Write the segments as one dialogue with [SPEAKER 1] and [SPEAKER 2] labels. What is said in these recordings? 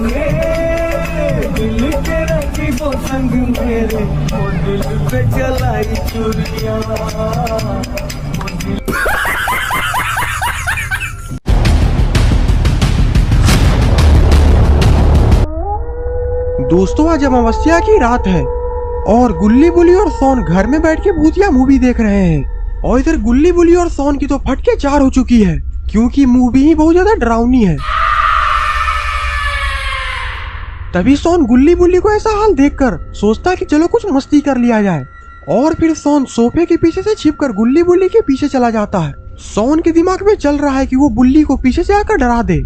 [SPEAKER 1] रंगे दिल के रंगी वो संग मेरे, वो दिल पे चलाई चुरिया।
[SPEAKER 2] दोस्तों आज अमावस्या की रात है और गुल्ली बुली और सोन घर में बैठ के भूतिया मूवी देख रहे हैं। और इधर गुल्ली बुली और सोन की तो फटके 4 हो चुकी है क्योंकि मूवी ही बहुत ज्यादा डरावनी है। तभी सोन गुल्ली बुली को ऐसा हाल देखकर सोचता है कि चलो कुछ मस्ती कर लिया जाए, और फिर सोन सोफे के पीछे से छिपकर गुल्ली बुली के पीछे चला जाता है। सोन के दिमाग में चल रहा है कि वो बुल्ली को पीछे से आकर डरा दे।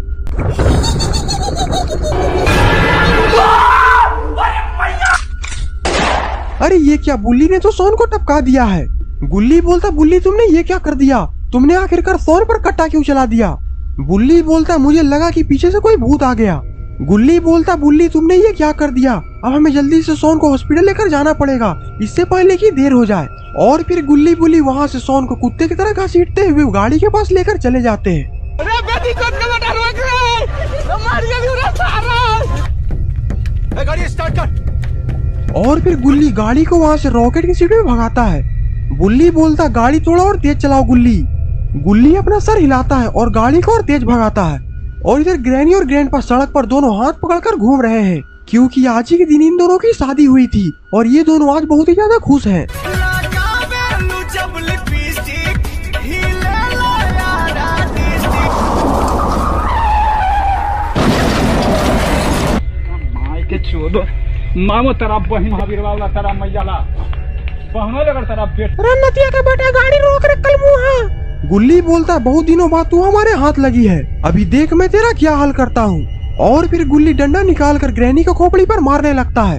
[SPEAKER 2] अरे ये क्या, बुल्ली ने तो सोन को टपका दिया है। गुल्ली बोलता बुल्ली तुमने ये क्या कर दिया, तुमने आखिरकार सोन पर कट्टा क्यों चला दिया। बुल्ली बोलता मुझे लगा कि पीछे से कोई भूत आ गया। गुल्ली बोलता बुल्ली तुमने ये क्या कर दिया, अब हमें जल्दी से सोन को हॉस्पिटल लेकर जाना पड़ेगा इससे पहले कि देर हो जाए। और फिर गुल्ली बुल्ली वहाँ से सोन को कुत्ते की तरह घसीटते हुए गाड़ी के पास लेकर चले जाते हैं। और फिर गुल्ली गाड़ी को वहाँ से रॉकेट की स्पीड में भगाता है। बुल्ली बोलता गाड़ी थोड़ा और तेज चलाओ गुल्ली। गुल्ली अपना सर हिलाता है और गाड़ी को और तेज भगाता है। और इधर ग्रैनी और ग्रैंडपा सड़क पर दोनों हाथ पकड़कर घूम रहे हैं क्योंकि आज ही के दिन इन दोनों की शादी हुई थी और ये दोनों आज बहुत ही ज्यादा खुश हैं।
[SPEAKER 3] मामो तेरा बहन हबीरवाला तेरा मैयाला बहनों लगर तेरा बेटा
[SPEAKER 2] रन्नतिया का बेटा गाड़ी रोक रे कल मुँह। गुल्ली बोलता बहुत दिनों बाद तू हमारे हाथ लगी है, अभी देख मैं तेरा क्या हाल करता हूँ। और फिर गुल्ली डंडा निकाल कर ग्रैनी को खोपड़ी पर मारने लगता है।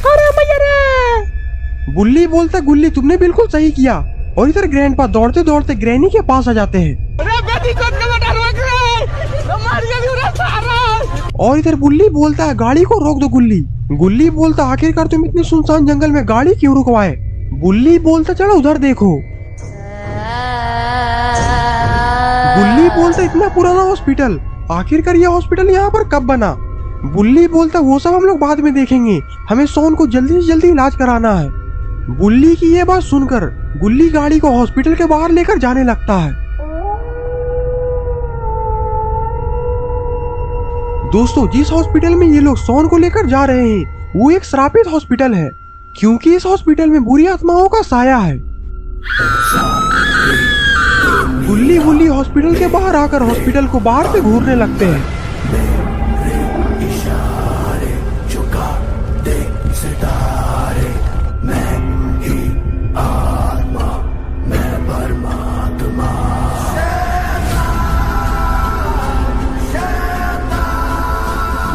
[SPEAKER 2] अरे मैया रे! गुल्ली बोलता गुल्ली तुमने बिल्कुल सही किया। और इधर ग्रैंडपा दौड़ते दौड़ते ग्रैनी के पास आ जाते हैं। और इधर बुल्ली बोलता है गाड़ी को रोक दो गुल्ली। गुल्ली बोलता आखिरकार तुम इतनी सुनसान जंगल में गाड़ी क्यों रुकवाए। बुल्ली बोलता चलो उधर देखो। गुल्ली बोलता इतना पुराना हॉस्पिटल, आखिरकार यह हॉस्पिटल यहाँ पर कब बना। बुल्ली बोलता वो सब हम लोग बाद में देखेंगे, हमें सोन को जल्दी से जल्दी इलाज कराना है। बुल्ली की ये बात सुनकर गुल्ली गाड़ी को हॉस्पिटल के बाहर लेकर जाने लगता है। दोस्तों जिस हॉस्पिटल में ये लोग सोन को लेकर जा रहे हैं वो एक श्रापित हॉस्पिटल है क्योंकि इस हॉस्पिटल में बुरी आत्माओं का साया है। गुल्ली बुल्ली हॉस्पिटल के बाहर आकर हॉस्पिटल को बाहर से घूरने लगते हैं।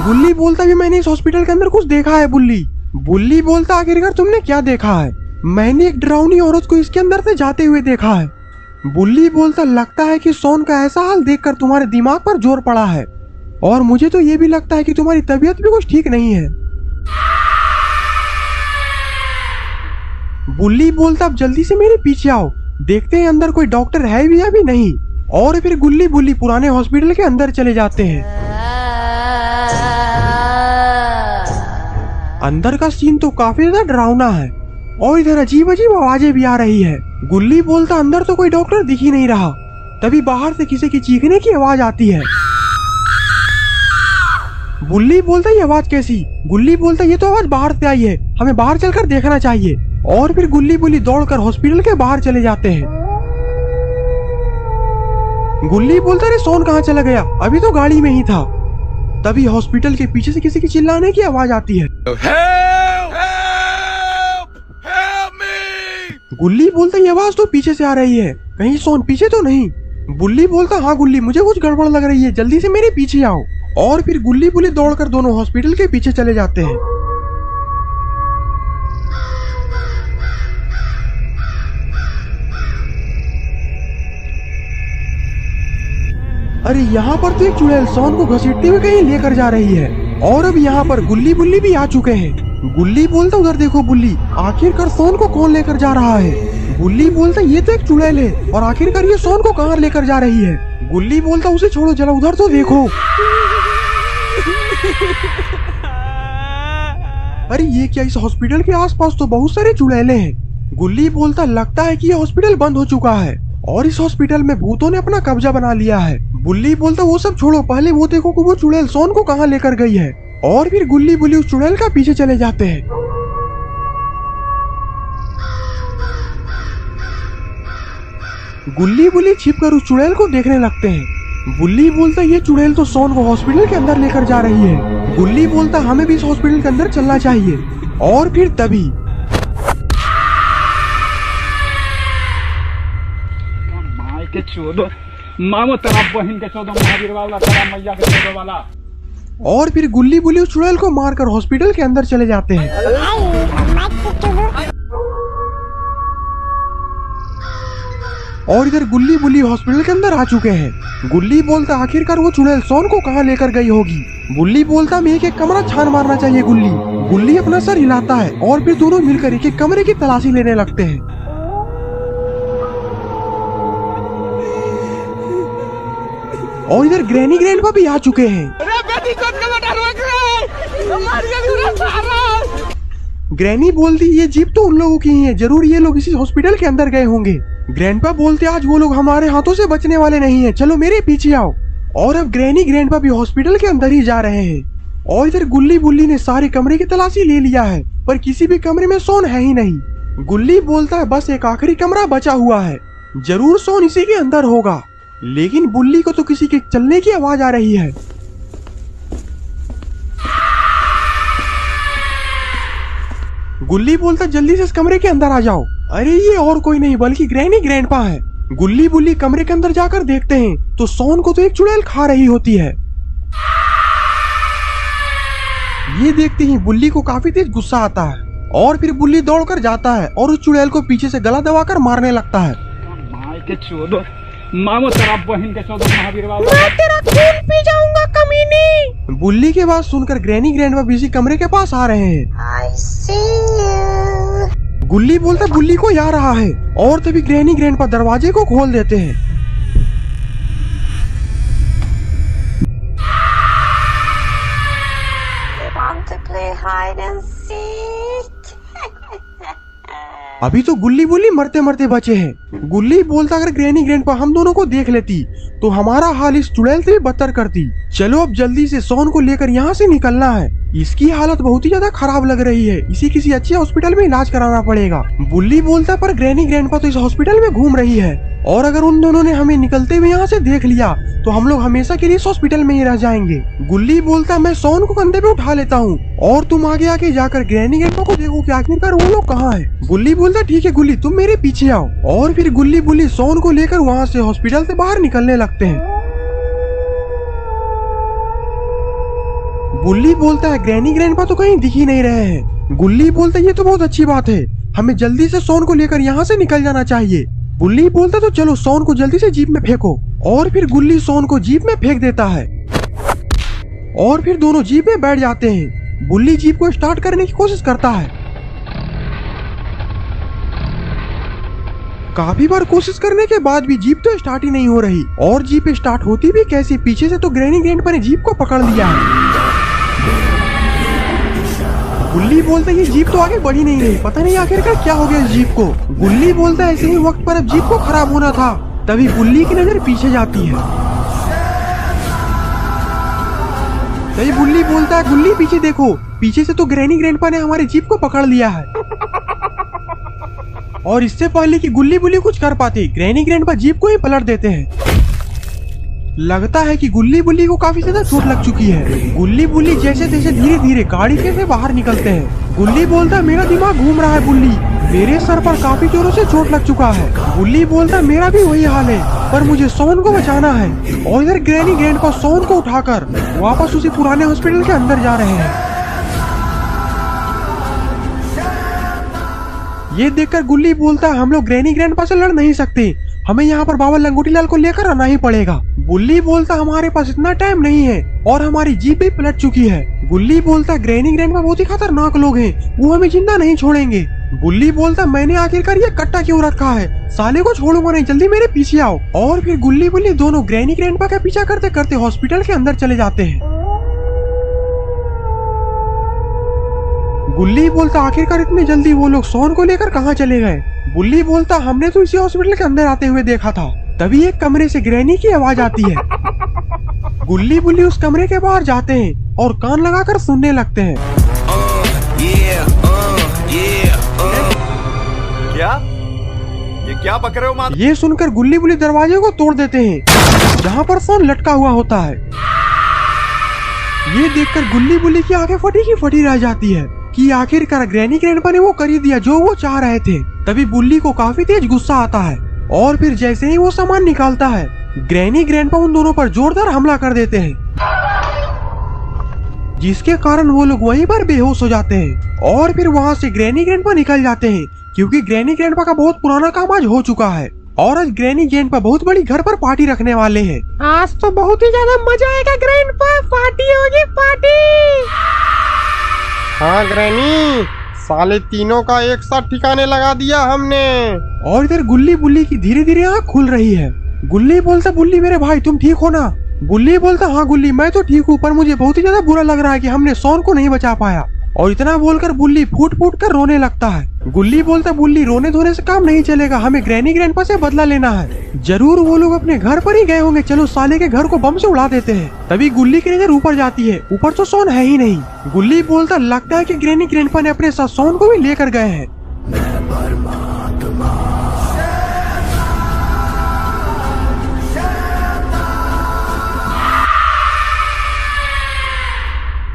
[SPEAKER 2] बुल्ली बोलता भी मैंने इस हॉस्पिटल के अंदर कुछ देखा है। बुल्ली बोलता आखिरकार तुमने क्या देखा है। मैंने एक डरावनी औरत को इसके अंदर से जाते हुए देखा है। बुल्ली बोलता लगता है कि सोन का ऐसा हाल देखकर तुम्हारे दिमाग पर जोर पड़ा है और मुझे तो ये भी लगता है कि तुम्हारी तबीयत भी कुछ ठीक नहीं है। बुल्ली बोलता अब जल्दी से मेरे पीछे आओ, देखते हैं अंदर कोई डॉक्टर है भी या भी नहीं। और फिर गुल्ली बुल्ली पुराने हॉस्पिटल के अंदर चले जाते हैं। अंदर का सीन तो काफी ज्यादा डरावना है और इधर अजीब अजीब आवाजें भी आ रही है। गुल्ली बोलता अंदर तो कोई डॉक्टर दिख ही नहीं रहा। तभी बाहर से किसी की चीखने की आवाज आती है। बुल्ली बोलता ये आवाज कैसी। गुल्ली बोलता ये तो आवाज बाहर से आई है, हमें बाहर चलकर देखना चाहिए। और फिर गुल्ली बुल्ली दौड़कर हॉस्पिटल के बाहर चले जाते हैं। गुल्ली बोलता अरे सोन कहाँ चला गया, अभी तो गाड़ी में ही था। तभी हॉस्पिटल के पीछे से किसी की चिल्लाने की आवाज आती है। गुल्ली बोलता ये आवाज तो पीछे से आ रही है, कहीं सोन पीछे तो नहीं। बुल्ली बोलता हाँ गुल्ली मुझे कुछ गड़बड़ लग रही है, जल्दी से मेरे पीछे आओ। और फिर गुल्ली बुल्ली दौड़कर दोनों हॉस्पिटल के पीछे चले जाते हैं। अरे यहाँ पर तो एक चुड़ैल सोन को घसीटते हुए कहीं लेकर जा रही है और अब यहाँ पर गुल्ली बुल्ली भी आ चुके हैं। गुल्ली बोलता उधर देखो बुल्ली, आखिरकार सोन को कौन लेकर जा रहा है। बुल्ली बोलता ये तो एक चुड़ैल है और आखिरकार ये सोन को कहाँ लेकर जा रही है। गुल्ली बोलता उसे छोड़ो, जरा उधर तो देखो। अरे ये क्या, इस हॉस्पिटल के आसपास तो बहुत सारे चुड़ैले हैं। गुल्ली बोलता लगता है कि ये हॉस्पिटल बंद हो चुका है और इस हॉस्पिटल में भूतों ने अपना कब्जा बना लिया है। गुल्ली बोलता वो सब छोड़ो, पहले वो देखो कि वो चुड़ैल सोन को कहाँ लेकर गई है। और फिर गुल्ली बुल्ली उस चुड़ैल का पीछे चले जाते हैं। गुल्ली बुल्ली छिपकर उस चुड़ैल को देखने लगते हैं। गुल्ली बोलता ये चुड़ैल तो सोन को हॉस्पिटल के अंदर लेकर जा रही है। गुल्ली बोलता हमें भी इस हॉस्पिटल के अंदर चलना चाहिए। और फिर तभी
[SPEAKER 3] माय के चोदो, मामो तेरा बहन के चोदो, महावीर वाला तेरा मैया के चोदो वाला।
[SPEAKER 2] और फिर गुल्ली बुल्ली उस चुड़ैल को मारकर हॉस्पिटल के अंदर चले जाते हैं। और इधर गुल्ली बुल्ली हॉस्पिटल के अंदर आ चुके हैं। गुल्ली बोलता आखिरकार वो चुड़ैल सोन को कहाँ लेकर गई होगी। गुल्ली बोलता हमें एक कमरा छान मारना चाहिए। गुल्ली अपना सर हिलाता है और फिर दोनों मिलकर एक कमरे की तलाशी लेने लगते हैं। और इधर ग्रैनी ग्रैंडपा भी आ चुके हैं। ग्रैनी बोलती ये जीप तो उन लोगों की ही है, जरूर ये लोग इसी हॉस्पिटल के अंदर गए होंगे। ग्रैंडपा बोलते आज वो लोग हमारे हाथों से बचने वाले नहीं है, चलो मेरे पीछे आओ। और अब ग्रैनी ग्रैंडपा भी हॉस्पिटल के अंदर ही जा रहे हैं। और इधर गुल्ली बुल्ली ने सारे कमरे की तलाशी ले लिया है, पर किसी भी कमरे में सोन है ही नहीं। गुल्ली बोलता है बस एक आखिरी कमरा बचा हुआ है, जरूर सोन इसी के अंदर होगा। लेकिन बुल्ली को तो किसी के चलने की आवाज आ रही है। गुल्ली बोलता जल्दी से इस कमरे के अंदर आ जाओ। अरे ये और कोई नहीं बल्कि ग्रैनी ग्रैंडपा है। गुल्ली बुल्ली कमरे के अंदर जाकर देखते हैं तो सोन को तो एक चुड़ैल खा रही होती है। ये देखते ही बुल्ली को काफी तेज गुस्सा आता है और फिर बुल्ली दौड़कर जाता है और उस चुड़ैल को पीछे से गला दबाकर मारने लगता है।
[SPEAKER 3] माय के चोदो, मामो तेरा बहन के चोदो, महावीर वाला।
[SPEAKER 4] मैं तेरा खून पी जाऊंगा कमीनी।
[SPEAKER 2] बुल्ली के बात सुनकर ग्रैनी ग्रैंडपा भी कमरे के पास आ रहे हैं।
[SPEAKER 4] I see you.
[SPEAKER 2] गुल्ली बोलता बुल्ली को आ रहा है और तभी ग्रैनी ग्रैंडपा दरवाजे को खोल देते हैं।
[SPEAKER 4] You want to play hide and seek?
[SPEAKER 2] अभी तो गुल्ली बुल्ली मरते मरते बचे हैं। गुल्ली बोलता अगर ग्रैनी ग्रैंडपा हम दोनों को देख लेती तो हमारा हाल इस चुड़ैल से भी बदतर करती। चलो अब जल्दी से सोन को लेकर यहाँ से निकलना है। इसकी हालत बहुत ही ज्यादा खराब लग रही है, इसे किसी अच्छे हॉस्पिटल में इलाज कराना पड़ेगा। बुल्ली बोलता पर ग्रैनी ग्रैंडपा तो इस हॉस्पिटल में घूम रही है और अगर उन दोनों ने हमें निकलते हुए यहाँ से देख लिया तो हम लोग हमेशा के लिए इस हॉस्पिटल में ही रह जाएंगे। गुल्ली बोलता मैं सोन को कंधे पे उठा लेता हूँ और तुम आगे आके जाकर ग्रैनी ग्रैंडपा को देखो कि आखिरकार वो लोग कहाँ है। गुल्ली बोलता ठीक है गुल्ली तुम मेरे पीछे आओ। और फिर गुल्ली बुल्ली सोन को लेकर वहाँ से हॉस्पिटल से बाहर निकलने लगते हैं। गुल्ली बोलता है ग्रैनी ग्रैंडपा तो कहीं दिख ही नहीं रहे हैं। गुल्ली बोलता ये तो बहुत अच्छी बात है, हमें जल्दी से सोन को लेकर यहाँ से निकल जाना चाहिए। गुल्ली बोलता तो चलो सोन को जल्दी से जीप में फेंको। और फिर गुल्ली सोन को जीप में फेंक देता है और फिर दोनों जीप में बैठ जाते हैं। गुल्ली जीप को स्टार्ट करने की कोशिश करता है, काफी बार कोशिश करने के बाद भी जीप तो स्टार्ट ही नहीं हो रही। और जीप स्टार्ट होती भी कैसी, पीछे से तो ग्रैनी ग्रैंडपा ने जीप को पकड़ लिया है। गुल्ली बोलता ये जीप तो आगे बढ़ी नहीं रही, पता नहीं आखिरकार क्या हो गया इस जीप को। गुल्ली बोलता ऐसे ही वक्त पर अब जीप को खराब होना था, तभी गुल्ली की नजर पीछे जाती है। तभी गुल्ली बोलता है गुल्ली पीछे देखो, पीछे से तो ग्रैनी ग्रैंडपा ने हमारी जीप को पकड़ लिया है। और इससे पहले कि गुल्ली बुल्ली कुछ कर पाते ग्रैनी ग्रैंडपा जीप को ही पलट देते हैं। लगता है कि गुल्ली बुल्ली को काफी ज्यादा चोट लग चुकी है। गुल्ली बुल्ली जैसे तैसे धीरे धीरे गाड़ी से बाहर निकलते हैं। गुल्ली बोलता मेरा दिमाग घूम रहा है बुल्ली, मेरे सर पर काफी जोरों से चोट लग चुका है। गुल्ली बोलता मेरा भी वही हाल है, पर मुझे सोन को बचाना है। और इधर ग्रैनी ग्रैंडपा सोन को उठाकर वापस उसी पुराने हॉस्पिटल के अंदर जा रहे हैं। ये देखकर गुल्ली बोलता है हम लोग ग्रैनी ग्रैंडपा से लड़ नहीं सकते, हमें यहाँ पर बाबा लंगोटी लाल को लेकर आना ही पड़ेगा। गुल्ली बोलता हमारे पास इतना टाइम नहीं है और हमारी जीप भी पलट चुकी है। गुल्ली बोलता ग्रैनी ग्रैंडपा बहुत ही खतरनाक लोग हैं, वो हमें जिंदा नहीं छोड़ेंगे। बुल्ली बोलता मैंने आखिरकार ये कट्टा क्यों रखा है, साले को छोड़ूंगा नहीं, जल्दी मेरे पीछे आओ। और फिर गुल्ली बुल्ली दोनों ग्रैनी ग्रैंडपा का पीछा करते करते हॉस्पिटल के अंदर चले जाते हैं। गुल्ली बोलता आखिरकार इतनी जल्दी वो लोग सोन को लेकर कहाँ चले गए। बुल्ली बोलता हमने तो इसी हॉस्पिटल के अंदर आते हुए देखा था। तभी एक कमरे से ग्रैनी की आवाज आती है। गुल्ली बुल्ली उस कमरे के बाहर जाते हैं और कान लगाकर सुनने लगते हैं।
[SPEAKER 5] क्या पक रहे हो माँ?
[SPEAKER 2] ये सुनकर गुल्ली बुल्ली दरवाजे को तोड़ देते हैं जहाँ पर सोन लटका हुआ होता है। ये देखकर गुल्ली बुल्ली की आंखें फटी की फटी रह जाती है कि आखिरकार ग्रैनी ग्रैंडपा ने वो कर ही दिया जो वो चाह रहे थे। तभी बुल्ली को काफी तेज गुस्सा आता है और फिर जैसे ही वो सामान निकालता है ग्रैनी ग्रैंडपा उन दोनों पर जोरदार हमला कर देते हैं, जिसके कारण वो लोग वहीं पर बेहोश हो जाते हैं। और फिर वहाँ से ग्रैनी ग्रैंडपा निकल जाते हैं क्योंकि ग्रैनी ग्रैंडपा का बहुत पुराना काम आज हो चुका है और आज ग्रैनी ग्रैंडपा बहुत बड़ी घर पर पार्टी रखने वाले हैं। आज तो बहुत ही ज्यादा मजा आएगा ग्रैंडपा, पार्टी होगी पार्टी।
[SPEAKER 6] हाँ ग्रैनी, साले तीनों का एक साथ ठिकाने लगा दिया हमने।
[SPEAKER 2] और इधर गुल्ली बुल्ली की धीरे धीरे आँख खुल रही है। गुल्ली बोलता बुल्ली मेरे भाई तुम ठीक हो ना? बुल्ली बोलता हाँ गुल्ली मैं तो ठीक हूँ, पर मुझे बहुत ही ज्यादा बुरा लग रहा है कि हमने सोन को नहीं बचा पाया। और इतना बोलकर बुल्ली फूट फूट कर रोने लगता है। गुल्ली बोलता बुल्ली रोने धोने से काम नहीं चलेगा, हमें ग्रैनी ग्रैंडपा से बदला लेना है। जरूर वो लोग अपने घर पर ही गए होंगे, चलो साले के घर को बम से उड़ा देते हैं। तभी गुल्ली की नजर ऊपर जाती है, ऊपर तो सोन है ही नहीं। गुल्ली बोलता लगता है कि ग्रैनी ग्रैंडपा ने अपने साथ सोन को भी लेकर गए हैं।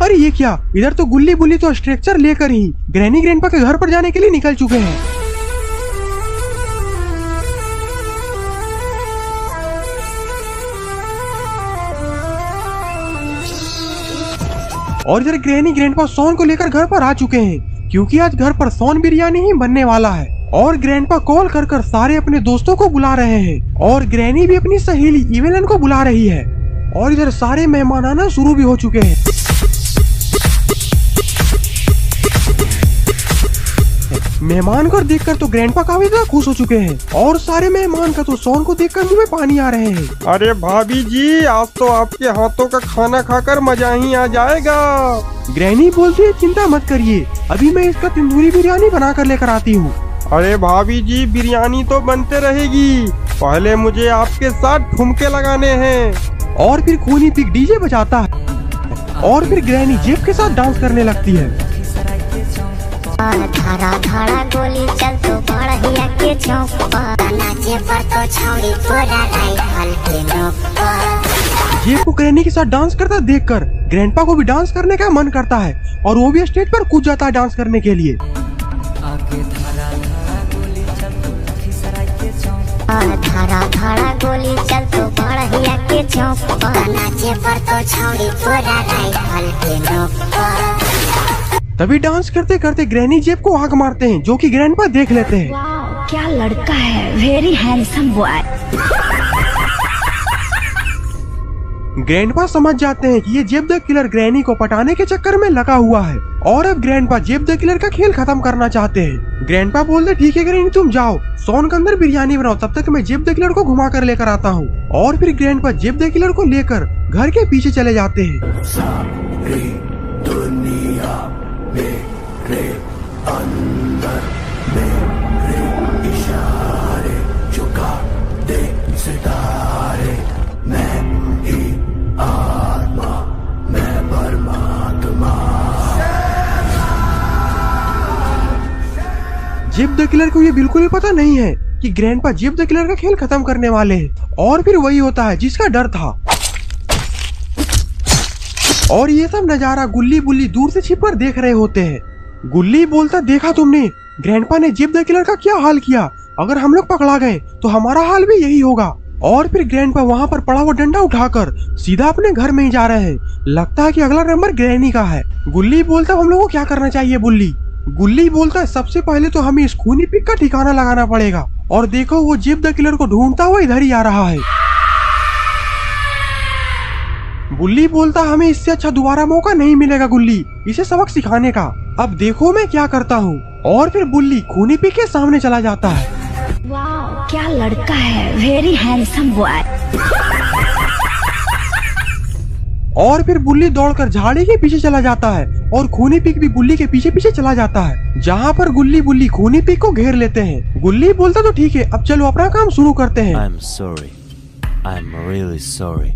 [SPEAKER 2] अरे ये क्या, इधर तो गुल्ली बुल्ली तो स्ट्रक्चर लेकर ही ग्रैनी ग्रैंडपा के घर पर जाने के लिए निकल चुके हैं। और इधर ग्रैनी ग्रैंडपा सोन को लेकर घर पर आ चुके हैं क्योंकि आज घर पर सोन बिरयानी ही बनने वाला है। और ग्रैंडपा कॉल कर कर सारे अपने दोस्तों को बुला रहे हैं और ग्रैनी भी अपनी सहेली इवेलन को बुला रही है। और इधर सारे मेहमान आना शुरू भी हो चुके हैं। मेहमान को देखकर तो ग्रैंडपा काफी ज्यादा खुश हो चुके हैं और सारे मेहमान का तो सोन को देखकर मुंह में पानी आ रहे हैं।
[SPEAKER 6] अरे भाभी जी, आज तो आपके हाथों का खाना खाकर मजा ही आ जाएगा।
[SPEAKER 2] ग्रैनी बोलती है चिंता मत करिए, अभी मैं इसका तंदूरी बिरयानी बना कर लेकर आती हूँ।
[SPEAKER 6] अरे भाभी जी, बिरयानी तो बनते रहेगी, पहले मुझे आपके साथ ठुमके लगाने हैं।
[SPEAKER 2] और फिर खूनी पिक डीजे बजाता है और फिर ग्रैनी जेब के साथ डांस करने लगती है।
[SPEAKER 7] धारा धारा गोली चल तो बढ़िया के चौक पर नाचे पर तो छौड़ी पूरा राइफल के नोक पर।
[SPEAKER 2] जेब को ग्रैनी के साथ डांस करता देखकर ग्रैंडपा को भी डांस करने का मन करता है और वो भी स्टेज पर कूद जाता है डांस करने के लिए।
[SPEAKER 7] धारा धारा गोली चल तो बढ़िया के चौक पर नाचे पर तो छौड़ी पूरा राइफल के नोक पर।
[SPEAKER 2] तभी डांस करते करते ग्रैनी जेब को आग मारते हैं जो कि ग्रैंडपा देख लेते हैं।
[SPEAKER 8] वाओ, क्या लड़का है, वेरी हैंडसम बॉय।
[SPEAKER 2] ग्रैंडपा समझ जाते हैं कि ये जेब द किलर ग्रैनी को पटाने के चक्कर में लगा हुआ है और अब ग्रैंडपा जेब द किलर का खेल खत्म करना चाहते हैं। ग्रैंडपा बोलते ठीक है ग्रैनी तुम जाओ, सोन के अंदर बिरयानी बनाओ, तब तक मैं जेब द किलर को घुमा कर लेकर आता हूँ। और फिर ग्रैंडपा जेब द किलर को लेकर घर के पीछे चले जाते हैं। मेरे अंदर मेरे इशारे झुका दे सितारे, मैं ही आत्मा मैं परमात्मा। जेब द किलर को ये बिल्कुल भी पता नहीं है कि ग्रैंडपा जेब द किलर का खेल खत्म करने वाले हैं और फिर वही होता है जिसका डर था। और ये सब नजारा गुल्ली बुल्ली दूर से छिपकर देख रहे होते हैं। गुल्ली बोलता देखा तुमने, ग्रैंडपा ने जेब द किलर का क्या हाल किया, अगर हम लोग पकड़ा गए तो हमारा हाल भी यही होगा। और फिर ग्रैंडपा वहाँ पर पड़ा हुआ डंडा उठाकर सीधा अपने घर में ही जा रहे हैं। लगता है कि अगला नंबर ग्रैनी का है। गुल्ली बोलता हम लोगों को क्या करना चाहिए बुल्ली? गुल्ली बोलता है सबसे पहले तो हमें इस खूनी पिक का ठिकाना लगाना पड़ेगा। और देखो वो जेब द किलर को ढूंढता हुआ इधर ही आ रहा है। बुल्ली बोलता हमें इससे अच्छा दोबारा मौका नहीं मिलेगा गुल्ली, इसे सबक सिखाने का। अब देखो मैं क्या करता हूँ। और फिर बुल्ली खूनी पी के सामने चला जाता है।
[SPEAKER 8] वाह क्या लड़का है, वेरी हैंडसम बॉय।
[SPEAKER 2] और फिर बुल्ली दौड़कर झाड़ी के पीछे चला जाता है और खूनी पिक भी बुल्ली के पीछे पीछे चला जाता है, जहाँ पर गुल्ली बुल्ली खूनी पिक को घेर लेते हैं। गुल्ली बोलता तो ठीक है, अब चलो अपना काम शुरू करते हैं।
[SPEAKER 5] I'm sorry. I'm really sorry.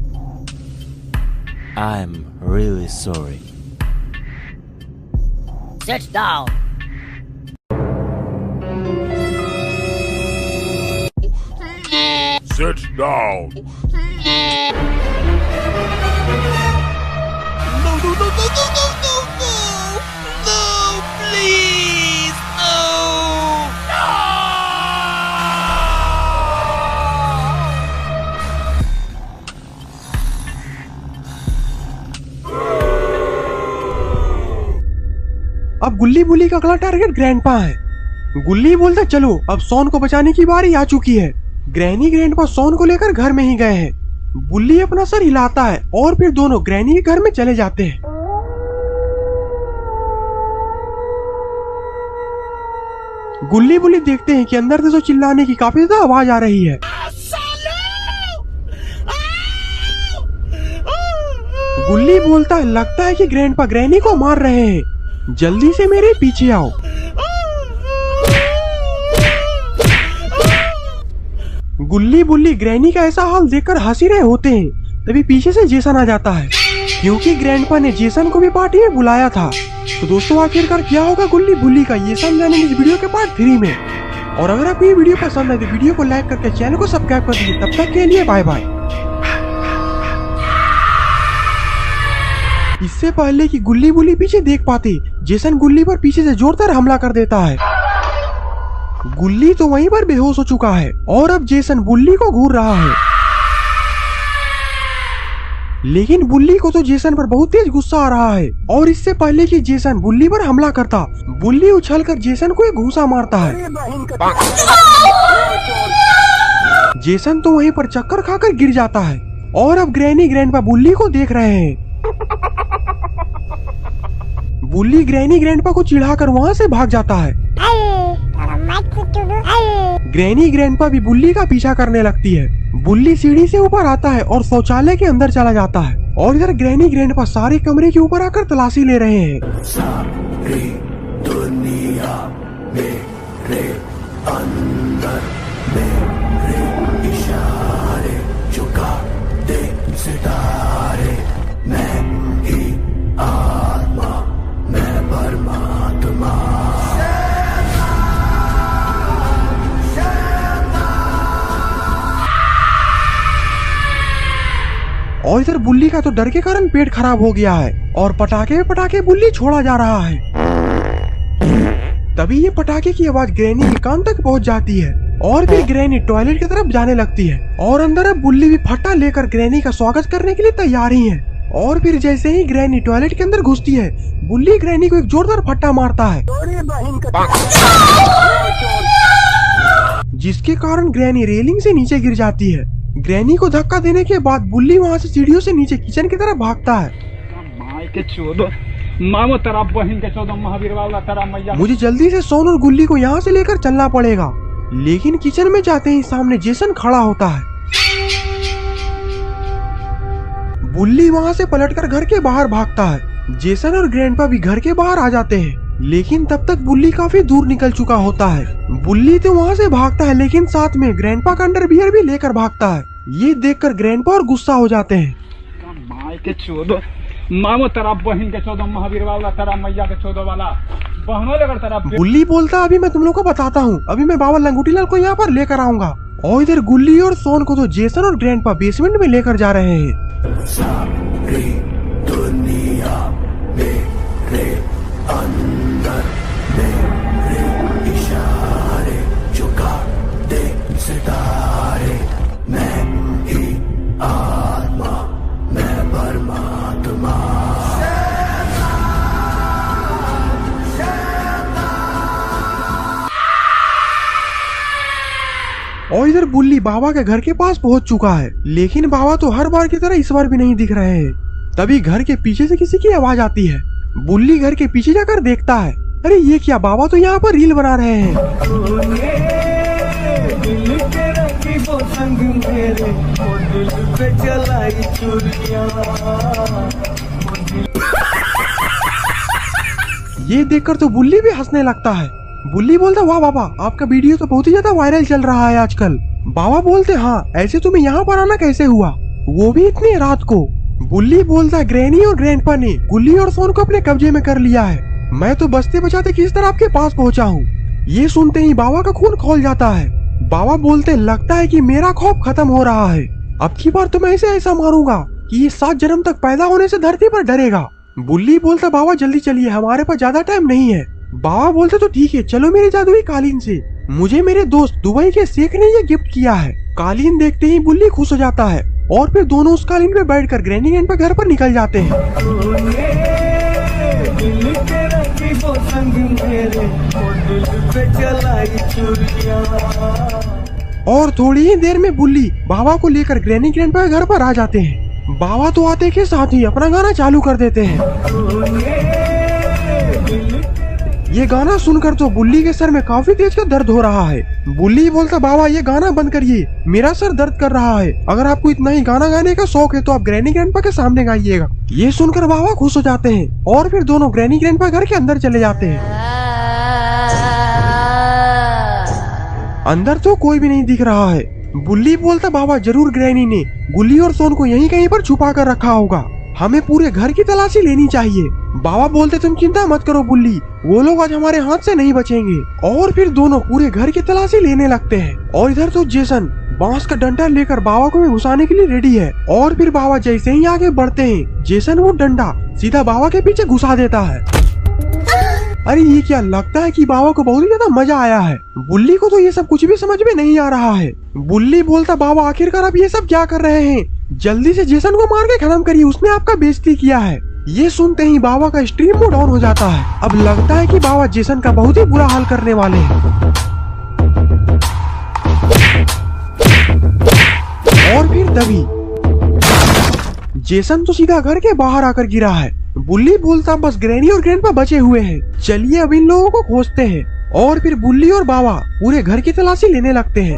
[SPEAKER 5] I'm really sorry.
[SPEAKER 7] Sit down.
[SPEAKER 9] Sit down. No, please, no.
[SPEAKER 2] अब गुल्ली बुल्ली का अगला टारगेट ग्रैंडपा है। गुल्ली बोलता चलो अब सॉन को बचाने की बारी आ चुकी है। ग्रैनी ग्रैंडपा सॉन को लेकर घर में ही गए हैं। बुल्ली अपना सर हिलाता है और फिर दोनों ग्रैनी के घर में चले जाते हैं। गुल्ली बुल्ली देखते हैं कि अंदर से जो चिल्लाने की काफी ज्यादा आवाज आ रही है। गुल्ली बोलता है लगता है कि ग्रैंडपा ग्रैनी को मार रहे हैं, जल्दी से मेरे पीछे आओ। गुल्ली बुल्ली ग्रैनी का ऐसा हाल देखकर हंसी रहे होते हैं, तभी पीछे से जेसन आ जाता है, क्योंकि ग्रैंडपा ने जेसन को भी पार्टी में बुलाया था। तो दोस्तों आखिरकार क्या होगा गुल्ली बुल्ली का, ये सब जानेंगे इस वीडियो के पार्ट 3 में। और अगर आपको ये वीडियो पसंद है तो वीडियो को लाइक करके चैनल को सब्सक्राइब कर दीजिए। तब तक के लिए बाय बाय। इससे पहले कि गुल्ली बुल्ली पीछे देख पाते, जेसन गुल्ली पर पीछे से जोरदार हमला कर देता है। गुल्ली तो वहीं पर बेहोश हो चुका है और अब जेसन बुल्ली को घूर रहा है, लेकिन बुल्ली को तो जेसन पर बहुत तेज गुस्सा आ रहा है। और इससे पहले कि जेसन बुल्ली पर हमला करता, बुल्ली उछलकर जेसन को एक घूंसा मारता है। जेसन तो वहीं पर चक्कर खाकर गिर जाता है और अब ग्रैनी ग्रैंडपा बुल्ली को देख रहे हैं। बुल्ली ग्रैनी ग्रैंडपा को चिढ़ाकर वहाँ से भाग जाता है। ग्रैनी ग्रैंडपा भी बुल्ली का पीछा करने लगती है। बुल्ली सीढ़ी से ऊपर आता है और शौचालय के अंदर चला जाता है और इधर ग्रैनी ग्रैंडपा सारे कमरे के ऊपर आकर तलाशी ले रहे हैं।
[SPEAKER 1] सारी दुनिया मेरे अंदर मेरे इशारे चुका दे सितारे, मैं ही आत्मा मैं परमात्मा।
[SPEAKER 2] और इधर बुल्ली का तो डर के कारण पेट खराब हो गया है और पटाखे में पटाखे बुल्ली छोड़ा जा रहा है। तभी ये पटाखे की आवाज ग्रैनी के कान तक पहुंच जाती है और फिर ग्रैनी टॉयलेट की तरफ जाने लगती है और अंदर अब बुल्ली भी फट्टा लेकर ग्रैनी का स्वागत करने के लिए तैयार ही है। और फिर जैसे ही ग्रैनी टॉयलेट के अंदर घुसती है, बुल्ली ग्रैनी को एक जोरदार फट्टा मारता है, जिसके कारण ग्रैनी रेलिंग से नीचे गिर जाती है। ग्रैनी को धक्का देने के बाद बुल्ली वहाँ से सीढ़ियों से नीचे किचन की तरफ भागता है।
[SPEAKER 3] माय के चोदो मामो तेरा बहन के चोदो महावीर वाला तेरा मैया।
[SPEAKER 2] मुझे जल्दी से सोन और गुल्ली को यहाँ से लेकर चलना पड़ेगा, लेकिन किचन में जाते ही सामने जेसन खड़ा होता है। बुल्ली वहाँ से पलटकर घर के बाहर भागता है। जेसन और ग्रैंडपा भी घर के बाहर आ जाते हैं, लेकिन तब तक बुल्ली काफी दूर निकल चुका होता है। बुल्ली तो वहाँ से भागता है, लेकिन साथ में ग्रैंडपा का अंडरवियर भी लेकर भागता है। ये देखकर ग्रैंडपा और गुस्सा हो जाते हैं।
[SPEAKER 3] माय के चोदो मामो तेरा बहन के चोदो महावीर वाला तेरा मैया के चोदो वाला बहनों लेकर तेरा।
[SPEAKER 2] बुल्ली बोलता अभी मैं तुम लोग को बताता हूँ, अभी मैं बाबा लंगूटीलाल को यहाँ पर लेकर आऊंगा। और इधर गुल्ली और सोन को तो जेसन और ग्रैंडपा बेसमेंट में लेकर जा रहे हैं।
[SPEAKER 1] सारी दुनिया मेरे अंदर मेरे इशारे चुका दे सितारे, मैं ही आत्मा मैं परमात्मा।
[SPEAKER 2] और इधर बुल्ली बाबा के घर के पास पहुंच चुका है, लेकिन बाबा तो हर बार की तरह इस बार भी नहीं दिख रहे हैं। तभी घर के पीछे से किसी की आवाज आती है। बुल्ली घर के पीछे जाकर देखता है, अरे ये क्या, बाबा तो यहाँ पर रील बना रहे हैं।
[SPEAKER 1] दिल तेरा की वो संग मेरे, वो दिल पे चलाई चुरियां।
[SPEAKER 2] ये देखकर तो बुल्ली भी हंसने लगता है। बुल्ली बोलता, वाह बाबा, आपका वीडियो तो बहुत ही ज्यादा वायरल चल रहा है आजकल। बाबा बोलते, हाँ, ऐसे तुम्हें यहाँ पर आना कैसे हुआ, वो भी इतनी रात को। बुल्ली बोलता, ग्रैनी और ग्रैंडपा ने गुल्ली और सोन को अपने कब्जे में कर लिया है। मैं तो बचते बचाते किस तरह आपके पास पहुँचा हूँ। ये सुनते ही बाबा का खून खौल जाता है। बाबा बोलते, लगता है कि मेरा खौफ खत्म हो रहा है। अब की बार तो मैं इसे ऐसा मारूंगा कि ये 7 जन्म तक पैदा होने से धरती पर डरेगा। बुल्ली बोलता, बाबा जल्दी चलिए, हमारे पास ज्यादा टाइम नहीं है। बाबा बोलते, तो ठीक है, चलो मेरी जादुई कालीन से। मुझे मेरे दोस्त दुबई के शेख ने ये गिफ्ट किया है। कालीन देखते ही बुल्ली खुश हो जाता है और फिर दोनों उस कालीन पे बैठकर ग्रैनी ग्रैंडपा घर पर निकल जाते हैं।
[SPEAKER 1] दिल तेरा की वो संग मेरे, वो दिल पे चलाई चुरियां।
[SPEAKER 2] और थोड़ी ही देर में बुल्ली बाबा को लेकर ग्रैनी ग्रैंडपा के घर पर आ जाते हैं। बाबा तो आते के साथ ही अपना गाना चालू कर देते हैं। ये गाना सुनकर तो बुल्ली के सर में काफी तेज का दर्द हो रहा है। बुल्ली बोलता, बाबा ये गाना बंद करिए, मेरा सर दर्द कर रहा है। अगर आपको इतना ही गाना गाने का शौक है तो आप ग्रैनी ग्रैंडपा के सामने गाइएगा। ये सुनकर बाबा खुश हो जाते हैं और फिर दोनों ग्रैनी ग्रैंडपा घर के अंदर चले जाते हैं। अंदर तो कोई भी नहीं दिख रहा है। बुल्ली बोलता, बाबा जरूर ग्रैनी ने गुल्ली और सोन को यहीं कहीं पर छुपा कर रखा होगा, हमें पूरे घर की तलाशी लेनी चाहिए। बाबा बोलते, तुम चिंता मत करो बुल्ली, वो लोग आज हमारे हाथ से नहीं बचेंगे। और फिर दोनों पूरे घर की तलाशी लेने लगते हैं। और इधर तो जेसन बांस का डंडा लेकर बाबा को घुसाने के लिए रेडी है। और फिर बाबा जैसे ही आगे बढ़ते हैं, जेसन वो डंडा सीधा बाबा के पीछे घुसा देता है। अरे ये क्या, लगता है कि बाबा को बहुत ही ज्यादा मजा आया है। बुल्ली को तो ये सब कुछ भी समझ में नहीं आ रहा है। बुल्ली बोलता, बाबा आखिरकार आप ये सब क्या कर रहे हैं, जल्दी से जेसन को मार के खत्म करिए, उसने आपका बेइज्जती किया है। ये सुनते ही बाबा का स्ट्रीम मोड ऑन हो जाता है। अब लगता है कि बाबा जेसन का बहुत ही बुरा हाल करने वाले हैं। और फिर तभी जेसन तो सीधा घर के बाहर आकर गिरा है। बुल्ली बोलता, बस ग्रैनी और ग्रैंडपा बचे हुए हैं, चलिए अब इन लोगों को खोजते हैं। और फिर बुल्ली और बाबा पूरे घर की तलाशी लेने लगते हैं।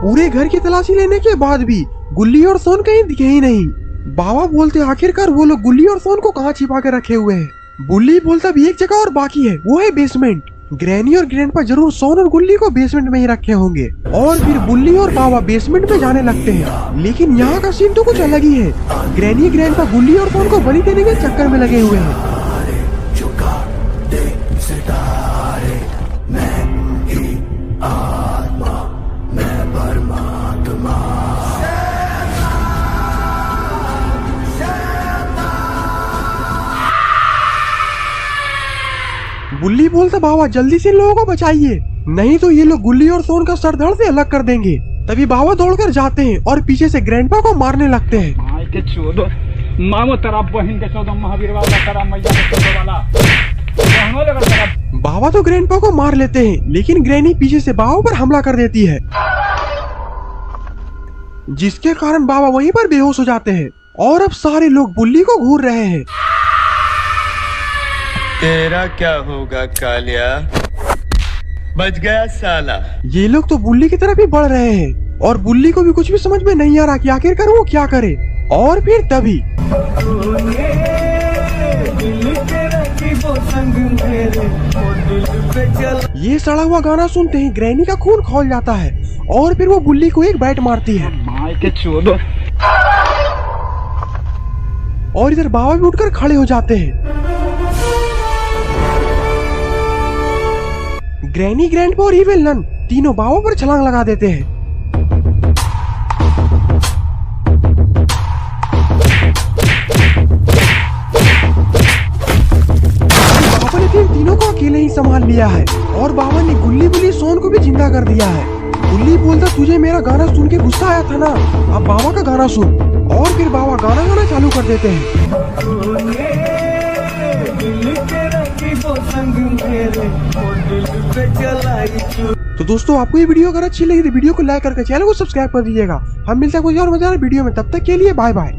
[SPEAKER 2] पूरे घर की तलाशी लेने के बाद भी गुल्ली और सोन कहीं दिखे ही नहीं। बाबा बोलते, आखिरकार वो लोग गुल्ली और सोन को कहाँ छिपा के रखे हुए हैं। बुल्ली बोलता, अब एक जगह और बाकी है, वो है बेसमेंट। ग्रैनी और ग्रैंडपा जरूर सोन और गुल्ली को बेसमेंट में ही रखे होंगे। और फिर बुल्ली और बाबा बेसमेंट में जाने लगते हैं। लेकिन यहाँ का सीन तो कुछ अलग ही है। ग्रैनी ग्रैंडपा गुल्ली और सोन को बलि देने के चक्कर में लगे हुए हैं। बुल्ली बोलता, बाबा जल्दी से इन लोगों को बचाइए, नहीं तो ये लोग गुल्ली और सोन का सर धड़ से अलग कर देंगे। तभी बाबा दौड़कर जाते हैं और पीछे से ग्रैंडपा को मारने लगते हैं।
[SPEAKER 3] माय के चोदो, मामो तेरा बहन के चोदो, महावीर वाला तेरा मैया के चोदो वाला, बहनों लगा तेरा।
[SPEAKER 2] बाबा तो ग्रैंडपा को मार लेते हैं, लेकिन ग्रैनी पीछे से बाबा पर हमला कर देती है, जिसके कारण बाबा वहीं पर बेहोश हो जाते हैं। और अब सारे लोग बुल्ली को घूर रहे हैं।
[SPEAKER 10] तेरा क्या होगा कालिया, बच गया साला।
[SPEAKER 2] ये लोग तो बुल्ली की तरफ ही बढ़ रहे हैं और बुल्ली को भी कुछ भी समझ में नहीं आ रहा कि आखिरकार वो क्या करे। और फिर तभी ये सड़ा हुआ गाना सुनते ही ग्रैनी का खून खौल जाता है और फिर वो बुल्ली को एक बैट मारती है।
[SPEAKER 3] माय के चोदो।
[SPEAKER 2] और इधर बाबा भी उठकर खड़े हो जाते हैं। ग्रैनी, ग्रैंडपा और इविल नन तीनों बाबा पर छलांग लगा देते हैं। बाबा ने फिर तीनों को अकेले ही संभाल लिया है और बाबा ने गुल्ली बुल्ली सोन को भी जिंदा कर दिया है। गुल्ली बोलता, तुझे मेरा गाना सुन के गुस्सा आया था ना, अब बाबा का गाना सुन। और फिर बाबा गाना गाना चालू कर देते हैं।
[SPEAKER 1] पे चलाई तू।
[SPEAKER 2] तो दोस्तों आपको ये वीडियो अगर अच्छी लगी तो वीडियो को लाइक करके चैनल को सब्सक्राइब कर दीजिएगा। हम मिलते हैं कुछ और मजेदार वीडियो में, तब तक के लिए बाय बाय।